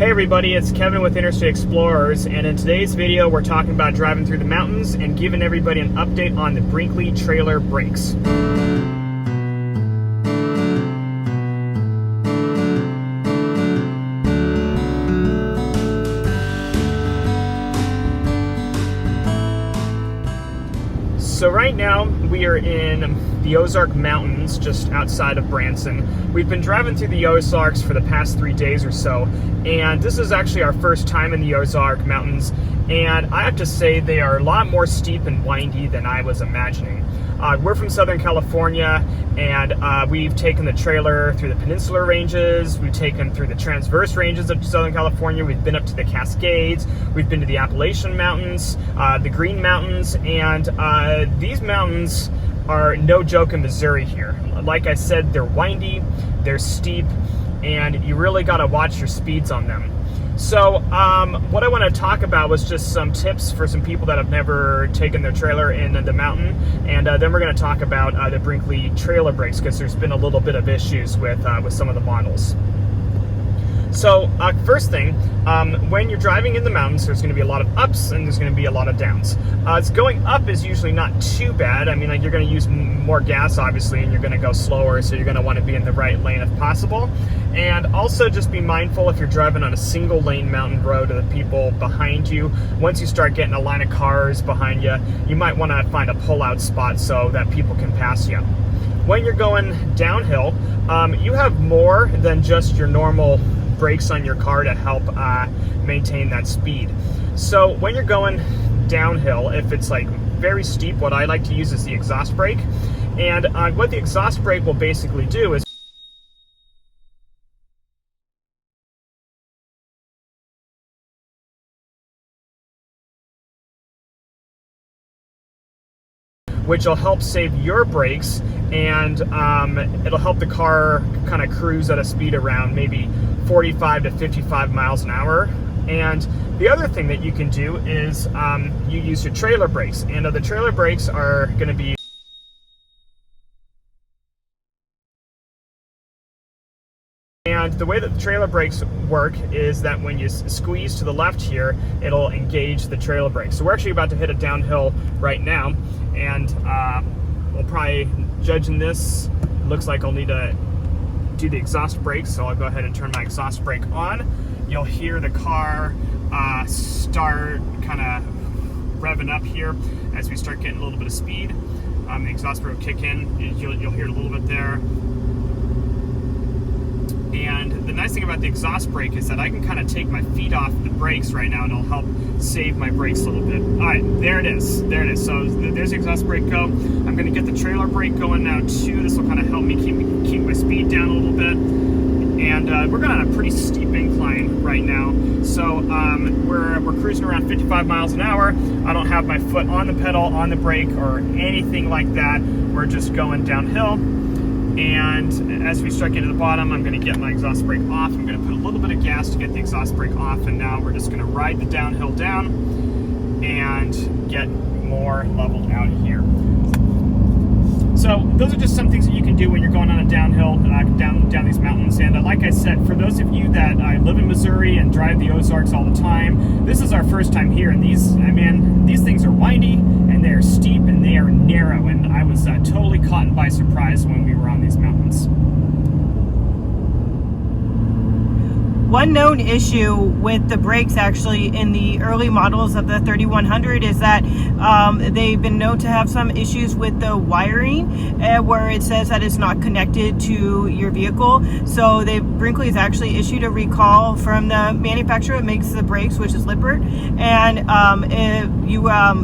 Hey everybody, it's Kevin with Interstate Explorers, and in today's video we're talking about driving through the mountains and giving everybody an update on the Brinkley trailer brakes. So right now we are in the Ozark Mountains just outside of Branson. We've been driving through the Ozarks for the past 3 days or so, and this is actually our first time in the Ozark Mountains, and I have to say they are a lot more steep and windy than I was imagining. We're from Southern California, and we've taken the trailer through the Peninsular Ranges, we've taken through the Transverse Ranges of Southern California, we've been up to the Cascades, we've been to the Appalachian Mountains, the Green Mountains, and these mountains are no joke in Missouri here. Like I said, they're windy, they're steep, and you really got to watch your speeds on them. So what I want to talk about was just some tips for some people that have never taken their trailer in the mountain, and then we're going to talk about the Brinkley trailer brakes, because there's been a little bit of issues with some of the models. So first thing, when you're driving in the mountains, there's going to be a lot of ups and there's going to be a lot of downs. Going up is usually not too bad. I mean, like, you're going to use more gas, obviously, and you're going to go slower, so you're going to want to be in the right lane if possible. And also just be mindful if you're driving on a single lane mountain road of the people behind you. Once you start getting a line of cars behind you, you might want to find a pull-out spot so that people can pass you. When you're going downhill, you have more than just your normal brakes on your car to help maintain that speed. So when you're going downhill, if it's like very steep, what I like to use is the exhaust brake. And what the exhaust brake will basically do is which will help save your brakes, and it'll help the car kind of cruise at a speed around maybe 45 to 55 miles an hour. And the other thing that you can do is you use your trailer brakes, and the trailer brakes are going to be And the way that the trailer brakes work is that when you squeeze to the left here, it'll engage the trailer brakes. So we're actually about to hit a downhill right now, and we'll probably, judging this, it looks like I'll need to do the exhaust brakes, so I'll go ahead and turn my exhaust brake on. You'll hear the car start kind of revving up here as we start getting a little bit of speed. The exhaust brake will kick in, you'll hear it a little bit there. And the nice thing about the exhaust brake is that I can kind of take my feet off the brakes right now, and it'll help save my brakes a little bit. All right, there it is. There it is. So there's the exhaust brake go. I'm going to get the trailer brake going now too. This will kind of help me keep my speed down a little bit. And we're going on a pretty steep incline right now. So we're cruising around 55 miles an hour. I don't have my foot on the pedal, on the brake, or anything like that. We're just going downhill. And as we start getting to the bottom, I'm going to get my exhaust brake off. I'm going to put a little bit of gas to get the exhaust brake off, and now we're just going to ride the downhill down and get more leveled out here. So those are just some things that you can do when you're going on a downhill, down these mountains. And like I said, for those of you that live in Missouri and drive the Ozarks all the time, this is our first time here. And these things are windy, and they are steep, and they are narrow. And I was totally caught by surprise when we were on these mountains. One known issue with the brakes actually in the early models of the 3100 is that they've been known to have some issues with the wiring where it says that it's not connected to your vehicle. So Brinkley has actually issued a recall from the manufacturer that makes the brakes, which is Lippert, and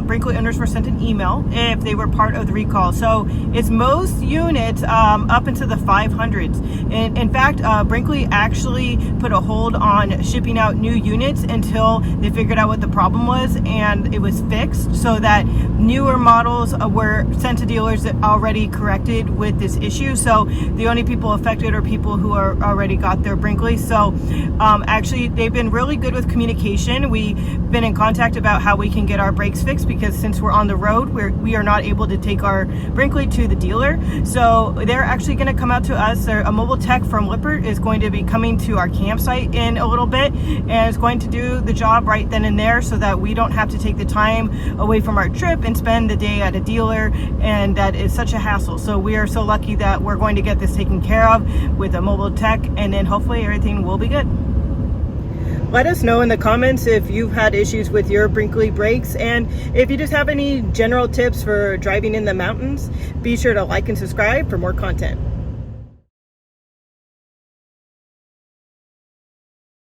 Brinkley owners were sent an email if they were part of the recall. So it's most units up into the 500s. In fact, Brinkley actually put a hold on shipping out new units until they figured out what the problem was and it was fixed, so that newer models were sent to dealers that already corrected with this issue. So the only people affected are people who are already got their Brinkley. So actually, they've been really good with communication. We've been in contact about how we can get our brakes fixed, because since we're on the road, we are not able to take our Brinkley to the dealer. So they're actually going to come out to us. A mobile tech from Lippert is going to be coming to our campsite in a little bit, and is going to do the job right then and there, so that we don't have to take the time away from our trip and spend the day at a dealer, and that is such a hassle. So we are so lucky that we're going to get this taken care of with a mobile tech, and then hopefully everything will be good. Let us know in the comments if you've had issues with your Brinkley brakes, and if you just have any general tips for driving in the mountains. Be sure to like and subscribe for more content.